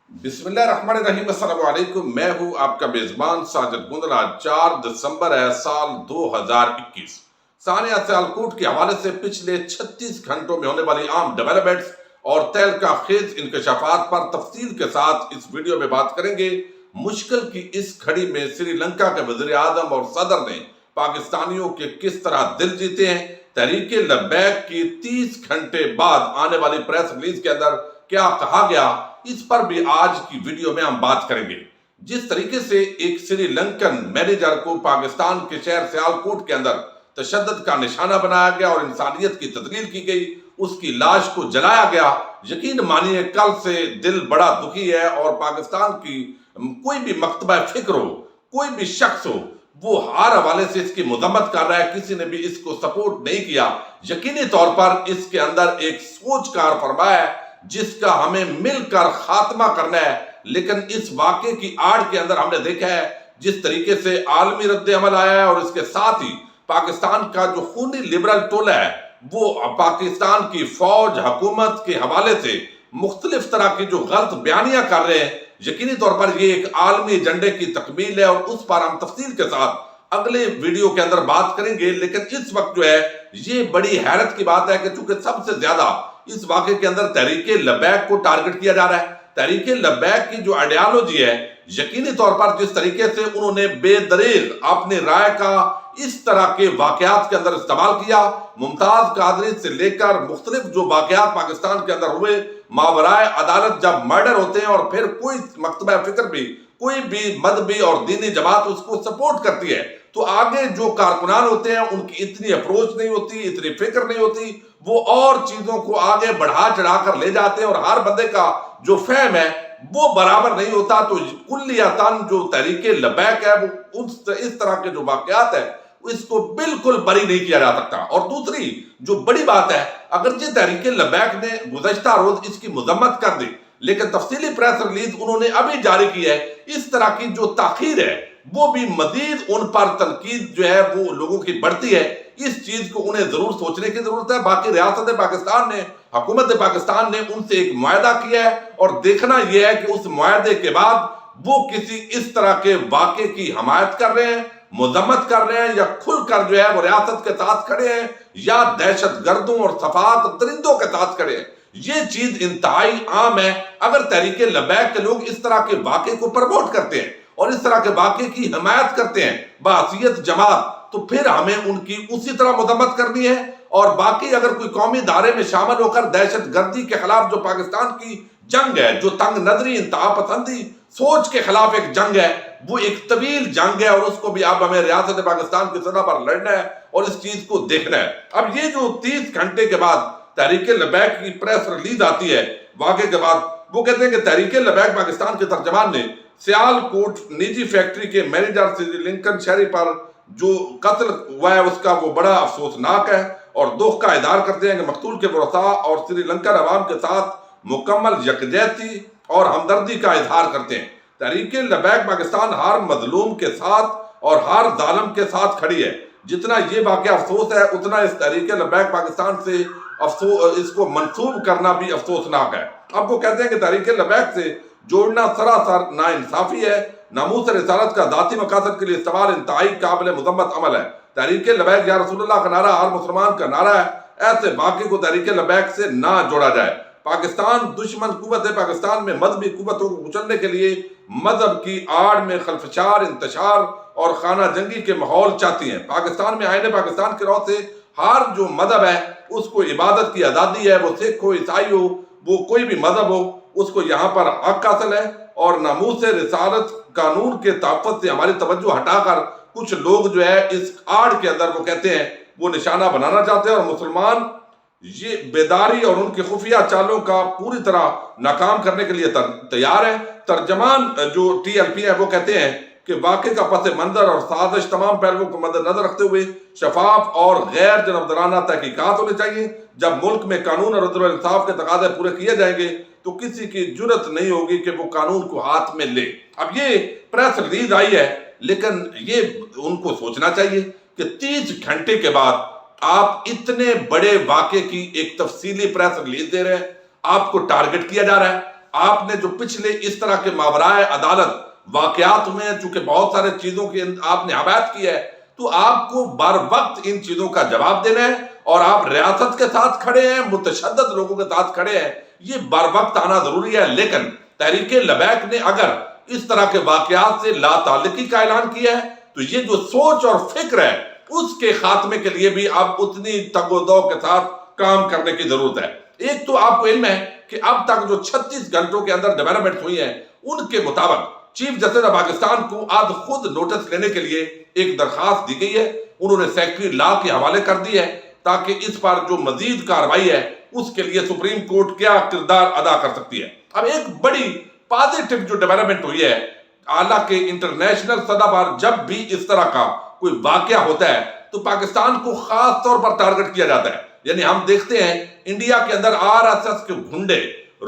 بسم اللہ الرحمن الرحیم، السلام علیکم۔ میں ہوں آپ کا میزبان ساجد گندلا۔ 4 دسمبر ہے سال 2021۔ ثانیہ سیالکوٹ کے حوالے سے پچھلے 36 گھنٹوں میں ہونے والی عام ڈیولپمنٹس اور تہلکہ خیز انکشافات پر تفصیل کے ساتھ اس ویڈیو میں بات کریں گے۔ مشکل کی اس گھڑی میں سری لنکا کے وزیر اعظم اور صدر نے پاکستانیوں کے کس طرح دل جیتے ہیں۔ تحریک لبیک کی 30 گھنٹے بعد آنے والی پریس ریلیز کے اندر کیا کہا گیا، اس پر بھی آج کی ویڈیو میں ہم بات کریں گے۔ جس طریقے سے ایک سری لنکن مینیجر کو پاکستان کے شہر سیالکوٹ کے اندر تشدد کا نشانہ بنایا گیا اور انسانیت کی تذلیل کی گئی، اس کی لاش کو جلایا گیا، یقین مانیے کل سے دل بڑا دکھی ہے۔ اور پاکستان کی کوئی بھی مکتبہ فکر ہو، کوئی بھی شخص ہو، وہ ہر حوالے سے اس کی مذمت کر رہا ہے، کسی نے بھی اس کو سپورٹ نہیں کیا۔ یقینی طور پر اس کے اندر ایک سوچ کار فرما ہے جس کا ہمیں مل کر خاتمہ کرنا ہے۔ لیکن اس واقعے کی آڑ کے اندر ہم نے دیکھا ہے جس طریقے سے عالمی رد عمل آیا ہے، اور اس کے ساتھ ہی پاکستان کا جو خونی لبرل ٹولہ ہے وہ پاکستان کی فوج حکومت کے حوالے سے مختلف طرح کی جو غلط بیانیاں کر رہے ہیں، یقینی طور پر یہ ایک عالمی ایجنڈے کی تکمیل ہے، اور اس پر ہم تفصیل کے ساتھ اگلے ویڈیو کے اندر بات کریں گے۔ لیکن اس وقت جو ہے یہ بڑی حیرت کی بات ہے کہ چونکہ سب سے زیادہ اس واقعے کے اندر تحریک لبیک کو ٹارگٹ کیا جا رہا ہے۔ تحریک لبیک کی جو آئیڈیالوجی ہے، یقینی طور پر جس طریقے سے انہوں نے بے دریغ اپنی رائے کا اس طرح کے واقعات کے اندر استعمال کیا، ممتاز قادری سے لے کر مختلف جو واقعات پاکستان کے اندر ہوئے، ماورائے عدالت جب مرڈر ہوتے ہیں اور پھر کوئی مکتبہ فکر بھی، کوئی بھی مذہبی اور دینی جماعت اس کو سپورٹ کرتی ہے، تو آگے جو کارکنان ہوتے ہیں ان کی اتنی اپروچ نہیں ہوتی، اتنی فکر نہیں ہوتی، وہ اور چیزوں کو آگے بڑھا چڑھا کر لے جاتے ہیں، اور ہر بندے کا جو فہم ہے وہ برابر نہیں ہوتا۔ تو کلیاتاً جو تحریک لبیک ہے وہ اس طرح کے جو واقعات ہیں اس کو بالکل بری نہیں کیا جا سکتا۔ اور دوسری جو بڑی بات ہے، اگرچہ تحریک لبیک نے گزشتہ روز اس کی مذمت کر دی، لیکن تفصیلی پریس ریلیز انہوں نے ابھی جاری کی ہے۔ اس طرح کی جو تاخیر ہے وہ بھی مزید ان پر تنقید جو ہے وہ لوگوں کی بڑھتی ہے۔ اس چیز کو انہیں ضرور سوچنے کی ضرورت ہے۔ باقی ریاست پاکستان نے، حکومت پاکستان نے ان سے ایک معاہدہ کیا ہے، اور دیکھنا یہ ہے کہ اس معاہدے کے بعد وہ کسی اس طرح کے واقعے کی حمایت کر رہے ہیں، مذمت کر رہے ہیں، یا کھل کر جو ہے وہ ریاست کے ساتھ کھڑے ہیں، یا دہشت گردوں اور صفحات درندوں کے ساتھ کھڑے ہیں۔ یہ چیز انتہائی عام ہے۔ اگر تحریک لبیک کے لوگ اس طرح کے واقعے کو پروموٹ کرتے ہیں اور اس طرح کے واقعے کی حمایت کرتے ہیں بحیثیت جماعت، تو پھر ہمیں ان کی اسی طرح مذمت کرنی ہے۔ اور باقی اگر کوئی قومی دھارے میں شامل ہو کر دہشت گردی کے خلاف جو پاکستان کی جنگ ہے، جو تنگ نظری، انتہا پسندی سوچ کے خلاف ایک جنگ ہے، وہ ایک طویل جنگ ہے، اور اس کو بھی اب ہمیں ریاست پاکستان کی سطح پر لڑنا ہے اور اس چیز کو دیکھنا ہے۔ اب یہ جو 30 گھنٹے کے بعد تحریک لبیک کی پریس ریلیز آتی ہے واقعے کے بعد، وہ کہتے ہیں کہ تحریک لبیک پاکستان کے ترجمان نے سیالکوٹ نجی فیکٹری کے مینیجر سری لنکن شہری پر جو قتل ہوا ہے اس کا وہ بڑا افسوسناک ہے، اور دکھ کا اظہار کرتے ہیں کہ مقتول کے ورثاء اور سری لنکن عوام کے ساتھ مکمل یکجہتی اور ہمدردی کا اظہار کرتے ہیں۔ تحریک لبیک پاکستان ہر مظلوم کے ساتھ اور ہر ظالم کے ساتھ کھڑی ہے۔ جتنا یہ واقعہ افسوس ہے، اتنا اس تحریک لبیک پاکستان سے اس کو منسوب کرنا بھی افسوسناک ہے۔ اب وہ کہتے ہیں کہ تحریک لبیک سے جوڑنا سراسر ناانصافی ہے، ناموس رسالت کا ذاتی مقاصد کے لیے استعمال انتہائی قابل مذمت عمل ہے۔ تحریک لبیک یا رسول اللہ کا نعرہ ہر مسلمان کا نعرہ ہے، ایسے واقعے کو تحریک لبیک سے نہ جوڑا جائے۔ پاکستان دشمن قوت ہے، پاکستان میں مذہبی قوتوں کو کچلنے کے لیے مذہب کی آڑ میں خلفشار، انتشار اور خانہ جنگی کے ماحول چاہتی ہیں۔ پاکستان میں آئین پاکستان کے روح سے ہر جو مذہب ہے اس کو عبادت کی آزادی ہے، وہ سکھ ہو، عیسائی ہو، وہ کوئی بھی مذہب ہو، اس کو یہاں پر حق حاصل ہے۔ اور ناموس رسالت قانون کے تحفظ سے ہماری توجہ ہٹا کر کچھ لوگ جو ہے اس آڑ کے اندر وہ کہتے ہیں وہ نشانہ بنانا چاہتے ہیں، اور مسلمان یہ بیداری اور ان کی خفیہ چالوں کا پوری طرح ناکام کرنے کے لیے تیار ہے۔ ترجمان جو ٹی ایل پی ہے وہ کہتے ہیں کہ واقعے کا پس منظر اور سازش تمام پہلوؤں کو مد نظر رکھتے ہوئے شفاف اور غیر جانبدارانہ تحقیقات ہونی چاہیے۔ جب ملک میں قانون اور عدل و انصاف کے تقاضے پورے کیے جائیں گے تو کسی کی جرت نہیں ہوگی کہ وہ قانون کو ہاتھ میں لے۔ اب یہ پریس ریلیز آئی ہے، لیکن یہ ان کو سوچنا چاہیے کہ 30 گھنٹے کے بعد آپ اتنے بڑے واقعے کی ایک تفصیلی پریس ریلیز دے رہے ہیں، آپ کو ٹارگٹ کیا جا رہا ہے۔ آپ نے جو پچھلے اس طرح کے ماورائے عدالت واقعات میں چونکہ بہت سارے چیزوں کی آپ نے حمایت کی ہے، تو آپ کو بر وقت ان چیزوں کا جواب دینا ہے، اور آپ ریاست کے ساتھ کھڑے ہیں، متشدد لوگوں کے ساتھ کھڑے ہیں، یہ بر وقت آنا ضروری ہے۔ لیکن تحریک لبیک نے اگر اس طرح کے واقعات سے لا تعلقی کا اعلان کیا ہے تو یہ جو سوچ اور فکر ہے اس کے خاتمے کے لیے بھی اب اتنی تگ و دو کے ساتھ کام کرنے کی ضرورت ہے۔ ایک تو آپ کو علم ہے کہ اب تک جو 36 گھنٹوں کے اندر ڈیولپمنٹ ہوئی ہیں ان کے مطابق چیف جسٹس پاکستان کو آج خود نوٹس لینے کے لیے ایک درخواست دی گئی ہے، انہوں نے سیکٹری لا کے حوالے کر دی ہے تاکہ اس پر جو مزید کارروائی ہے اس کے لیے سپریم کورٹ کیا کردار ادا کر سکتی ہے۔ اب ایک بڑی پازیٹو جو ڈیولپمنٹ ہوئی ہے، حالانکہ انٹرنیشنل سطح پر جب بھی اس طرح کا کوئی واقعہ ہوتا ہے تو پاکستان کو خاص طور پر ٹارگٹ کیا جاتا ہے۔ یعنی ہم دیکھتے ہیں انڈیا کے اندر RSS کے گھنڈے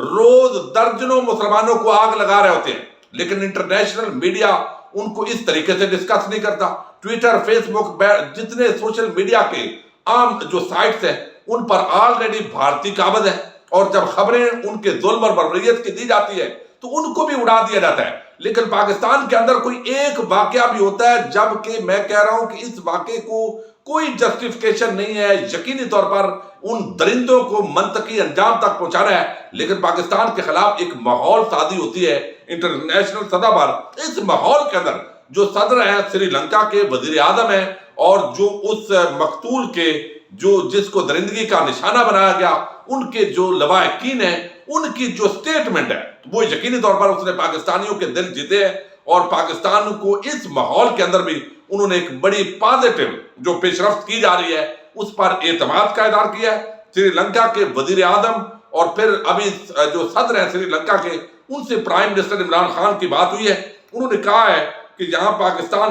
روز درجنوں مسلمانوں کو آگ لگا رہے ہوتے ہیں، لیکن انٹرنیشنل میڈیا ان کو اس طریقے سے ڈسکس نہیں کرتا۔ ٹویٹر، فیس بک، جتنے سوشل میڈیا کے عام جو سائٹس ہیں ان پر آلریڈی بھارتی قابض ہے، اور جب خبریں ان کے ظلم اور بربریت کی دی جاتی ہے تو ان کو بھی اڑا دیا جاتا ہے۔ لیکن پاکستان کے اندر کوئی ایک واقعہ بھی ہوتا ہے جبکہ میں کہہ رہا ہوں کہ اس واقعے کو کوئی جسٹیفیکیشن نہیں ہے، یقینی طور پر ان درندوں کو منطقی انجام تک پہنچانا ہے، لیکن پاکستان کے خلاف ایک ماحول سازی ہوتی ہے انٹرنیشنل سطح پر۔ اس ماحول کے اندر جو صدر ہیں سری لنکا کے، وزیر اعظم ہیں، اور جو اس مقتول کے جس کو درندگی کا نشانہ بنایا گیا ان کے جو لواحقین ہیں ان کی جو سٹیٹمنٹ ہے وہ یقینی طور پر اس نے پاکستانیوں کے دل جیتے ہیں، اور پاکستان کو اس ماحول کے اندر بھی انہوں نے ایک بڑی پازیٹو جو پیش رفت کی جا رہی ہے اس پر اعتماد کا اظہار کیا ہے۔ سری لنکا کے وزیر اعظم اور پھر ابھی جو صدر ہیں سری لنکا کے، ان سے پرائم منسٹر عمران خان کی بات ہوئی ہے، انہوں نے کہا ہے کہ یہاں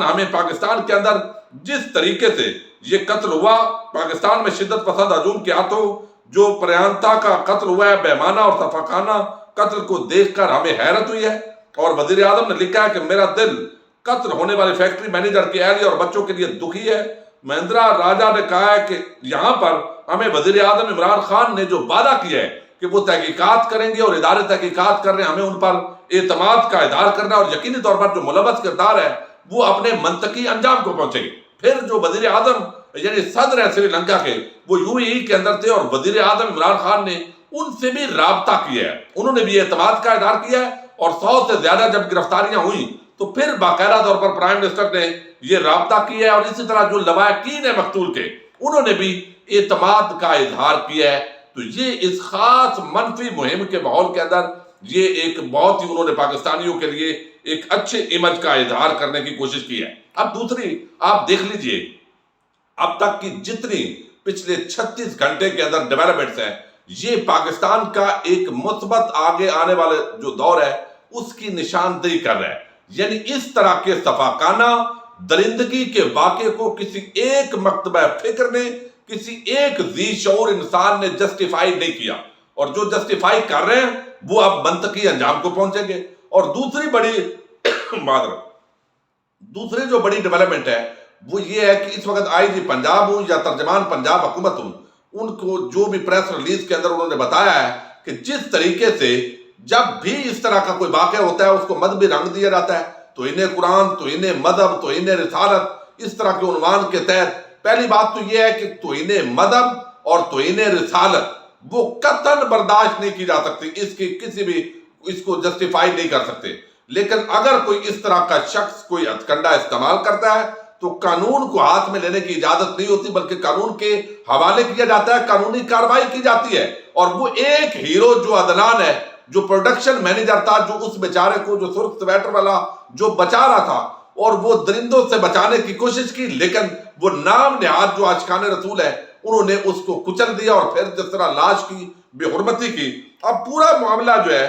ہمیں پاکستان کے اندر جس طریقے سے یہ قتل ہوا، پاکستان میں شدت پسند ہجوم کے ہاتھوں جو پریانتا کا قتل ہوا ہے، بےمانہ اور سفاکانہ قتل کو دیکھ کر ہمیں حیرت ہوئی ہے، اور وزیر اعظم نے لکھا ہے کہ میرا دل قتل ہونے والے فیکٹری مینیجر کی اہلیہ اور بچوں کے لیے دکھی ہے۔ مہندرا راجا نے کہا ہے کہ یہاں پر ہمیں وزیر اعظم عمران خان نے جو وعدہ کیا ہے کہ وہ تحقیقات کریں گے، اور ادارے تحقیقات کر رہے ہیں، ہمیں ان پر اعتماد کا اظہار کرنا، اور یقینی طور پر جو ملوث کردار ہے وہ اپنے منطقی انجام کو پہنچے گی۔ پھر جو وزیر اعظم یعنی صدر ہے سری لنکا کے، وہ UAE کے اندر تھے، اور وزیر اعظم عمران خان نے ان سے بھی رابطہ کیا ہے، انہوں نے بھی اعتماد کا اظہار کیا ہے، اور 100 سے زیادہ جب گرفتاریاں ہوئیں تو پھر باقاعدہ طور پر پرائم منسٹر نے یہ رابطہ کیا ہے، اور اسی طرح جو لواحقین ہیں مقتول کے انہوں نے بھی اعتماد کا اظہار کیا ہے۔ تو یہ اس خاص منفی مہم کے ماحول کے اندر یہ ایک بہت ہی انہوں نے پاکستانیوں کے لیے ایک اچھے امیج کا اظہار کرنے کی کوشش کی ہے۔ اب دوسری آپ دیکھ لیجئے اب تک کی جتنی پچھلے 36 گھنٹے کے اندر ڈیولپمنٹس ہیں، یہ پاکستان کا ایک مثبت آگے آنے والے جو دور ہے اس کی نشاندہی کر رہا ہے۔ یعنی اس طرح کے سفاکانہ درندگی کے واقعے کو کسی ایک مکتبہ فکر نے، کسی ایک ذی شعور انسان نے جسٹیفائی نہیں کیا، اور جو جسٹیفائی کر رہے ہیں وہ اب منطقی انجام کو پہنچیں گے۔ اور دوسری جو بڑی ڈیولپمنٹ ہے وہ یہ ہے کہ اس وقت IG پنجاب ہوں یا ترجمان پنجاب حکومت ہوں، ان کو جو بھی پریس ریلیز کے اندر انہوں نے بتایا ہے کہ جس طریقے سے جب بھی اس طرح کا کوئی واقعہ ہوتا ہے اس کو مذہبی رنگ دیا جاتا ہے، تو انہیں قرآن، تو انہیں مذہب، تو انہیں رسالت، اس طرح کے عنوان کے تحت پہلی بات تو یہ ہے کہ تو انہیں مذہب اور تو انہیں رسالت وہ قطعاً برداشت نہیں کی جا سکتی، اس کی کسی بھی اس کو جسٹیفائی نہیں کر سکتے۔ لیکن اگر کوئی اس طرح کا شخص کوئی ہتھکنڈا استعمال کرتا ہے تو قانون کو ہاتھ میں لینے کی اجازت نہیں ہوتی، بلکہ قانون کے حوالے کیا جاتا ہے، قانونی کارروائی کی جاتی ہے۔ اور وہ ایک ہیرو جو عدنان ہے، جو پروڈکشن مینیجر تھا، جو اس بیچارے کو جو سرخ سویٹر والا جو بچا رہا تھا، اور وہ درندوں سے بچانے کی کوشش کی، لیکن وہ نام نہاد جو عاشقان رسول ہے انہوں نے اس کو کچل دیا، اور پھر جس طرح لاش کی بے حرمتی کی۔ اب پورا معاملہ جو ہے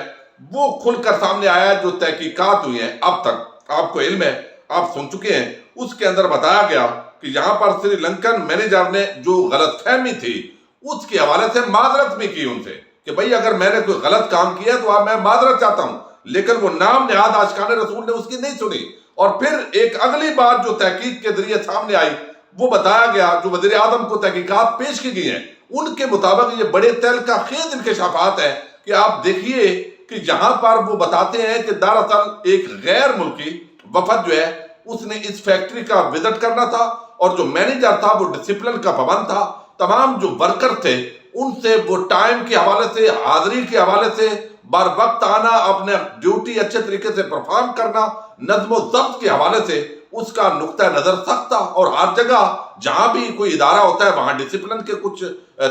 وہ کھل کر سامنے آیا ہے، جو تحقیقات ہوئی ہیں اب تک آپ کو علم ہے، آپ سن چکے ہیں، اس کے اندر بتایا گیا کہ یہاں پر سری لنکن مینیجر نے جو غلط فہمی تھی اس کے حوالے سے معذرت بھی کی ان سے کہ بھئی اگر میں نے کوئی غلط کام کیا تو میں معذرت چاہتا ہوں، لیکن وہ نام نہاد عاشقان رسول نے اس کی نہیں سنی۔ اور پھر ایک اگلی بات جو تحقیق کے ذریعے سامنے آئی وہ بتایا گیا، جو وزیر اعظم کو تحقیقات پیش کی گئی ہیں ان کے مطابق یہ بڑے تلخ خیز انکشافات ہیں کہ آپ دیکھیے کہ یہاں پر وہ بتاتے ہیں کہ دراصل ایک غیر ملکی وفد جو ہے اس نے اس فیکٹری کا وزٹ کرنا تھا، اور جو مینیجر تھا وہ ڈسپلن کا پابند تھا، تمام جو ورکر تھے ان سے وہ ٹائم کے حوالے سے، حاضری کے حوالے سے بر وقت آنا، اپنے ڈیوٹی اچھے طریقے سے پرفارم کرنا، نظم و ضبط کے حوالے سے اس کا نقطہ نظر سخت تھا، اور ہر جگہ جہاں بھی کوئی ادارہ ہوتا ہے وہاں ڈسپلن کے کچھ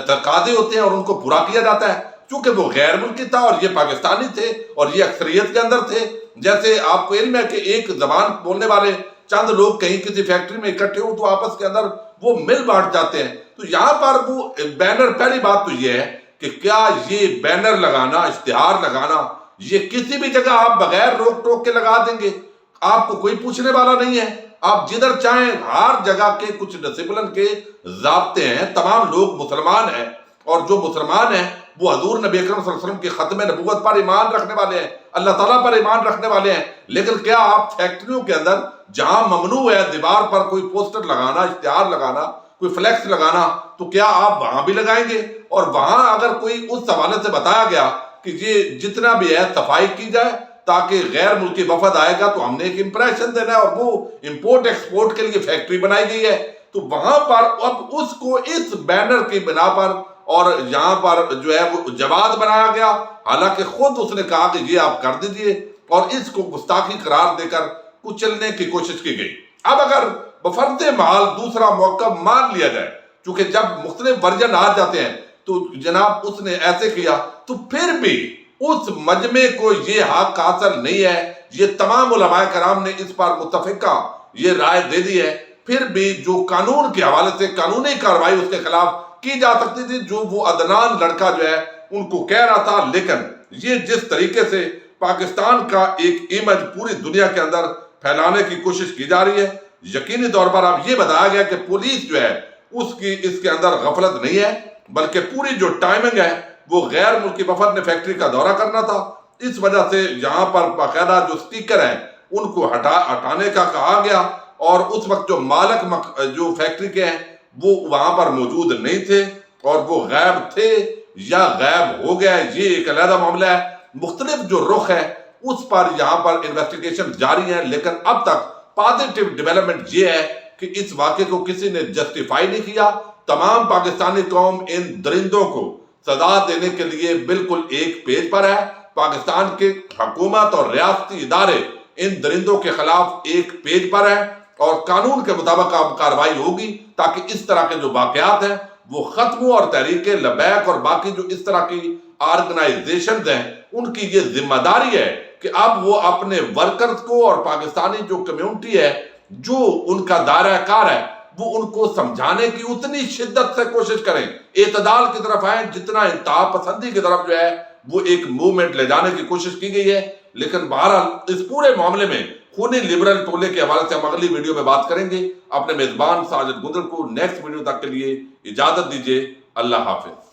تقاضے ہوتے ہیں اور ان کو پورا کیا جاتا ہے۔ چونکہ وہ غیر ملکی تھا اور یہ پاکستانی تھے اور یہ اکثریت کے اندر تھے، جیسے آپ کو علم ہے کہ ایک زبان بولنے والے چند لوگ کہیں کسی فیکٹری میں اکٹھے ہوں تو آپس کے اندر وہ مل بانٹ جاتے ہیں۔ تو یہاں پر وہ بینر، پہلی بات تو یہ ہے کہ کیا یہ بینر لگانا، اشتہار لگانا، یہ کسی بھی جگہ آپ بغیر روک ٹوک کے لگا دیں گے، آپ کو کوئی پوچھنے والا نہیں ہے، آپ جدھر چاہیں، ہر جگہ کے کچھ ڈسپلن کے ضابطے ہیں، تمام لوگ مسلمان ہیں، اور جو مسلمان ہیں وہ حضور نبی اکرم صلی اللہ علیہ وسلم کی ختم نبوت پر ایمان رکھنے والے ہیں، اللہ تعالیٰ پر ایمان رکھنے والے ہیں۔ لیکن کیا آپ فیکٹریوں کے اندر جہاں ممنوع ہے دیوار پر کوئی پوسٹر لگانا، اشتہار لگانا، کوئی فلیکس لگانا، تو کیا آپ وہاں بھی لگائیں گے؟ اور وہاں اگر کوئی اس حوالے سے بتایا گیا کہ یہ جتنا بھی ہے صفائی کی جائے تاکہ غیر ملکی وفد آئے گا تو ہم نے ایک امپریشن دینا ہے، اور وہ امپورٹ ایکسپورٹ کے لیے فیکٹری بنائی گئی ہے، تو وہاں پر اب اس کو اس بینر کی بنا پر اور یہاں پر جو ہے وہ جواز بنایا گیا، حالانکہ خود اس نے کہا کہ یہ آپ کر دیجئے، اور اس کو گستاخی قرار دے کر کچلنے کی کوشش کی گئی۔ اب اگر بفرض محال دوسرا موقع مان لیا جائے، چونکہ جب مختلف ورژن آ جاتے ہیں تو جناب اس نے ایسے کیا، تو پھر بھی اس مجمع کو یہ حق حاصل نہیں ہے، یہ تمام علماء کرام نے اس پر متفقہ یہ رائے دے دی ہے، پھر بھی جو قانون کے حوالے سے قانونی کارروائی اس کے خلاف کی جا سکتی تھی، جو وہ عدنان لڑکا جو ہے ان کو کہہ رہا تھا، لیکن یہ جس طریقے سے پاکستان کا ایک امیج پوری دنیا کے اندر پھیلانے کی کوشش کی جا رہی ہے، یقینی طور پر اب یہ بتایا گیا کہ پولیس جو ہے اس کے اندر غفلت نہیں ہے، بلکہ پوری جو ٹائمنگ ہے وہ غیر ملکی وفد نے فیکٹری کا دورہ کرنا تھا، اس وجہ سے یہاں پر باقاعدہ جو سٹیکر ہیں ان کو ہٹانے کا کہا گیا، اور اس وقت جو مالک جو فیکٹری کے ہیں وہ وہاں پر موجود نہیں تھے، اور وہ غائب تھے یا غائب ہو گئے، یہ ایک علیحدہ معاملہ ہے۔ مختلف جو رخ ہے اس پر یہاں پر انویسٹیگیشن جاری ہے، لیکن اب تک پازیٹیو ڈیولپمنٹ یہ ہے کہ اس واقعے کو کسی نے جسٹیفائی نہیں کیا۔ تمام پاکستانی قوم ان درندوں کو سزا دینے کے لیے بالکل ایک پیج پر ہے، پاکستان کے حکومت اور ریاستی ادارے ان درندوں کے خلاف ایک پیج پر ہیں، اور قانون کے مطابق اب کارروائی ہوگی تاکہ اس طرح کے جو واقعات ہیں وہ ختم ہو، اور تحریک لبیک اور باقی جو اس طرح کی آرگنائزیشنز ہیں ان کی یہ ذمہ داری ہے کہ اب وہ اپنے ورکرز کو اور پاکستانی جو کمیونٹی ہے جو ان کا دائرہ کار ہے وہ ان کو سمجھانے کی اتنی شدت سے کوشش کریں، اعتدال کی طرف آئیں جتنا انتہا پسندی کی طرف جو ہے وہ ایک موومنٹ لے جانے کی کوشش کی گئی ہے۔ لیکن بہرحال اس پورے معاملے میں خونی لبرل ٹولے کے حوالے سے ہم اگلی ویڈیو میں بات کریں گے۔ اپنے میزبان ساجد گندل کو نیکسٹ ویڈیو تک کے لیے اجازت دیجیے، اللہ حافظ۔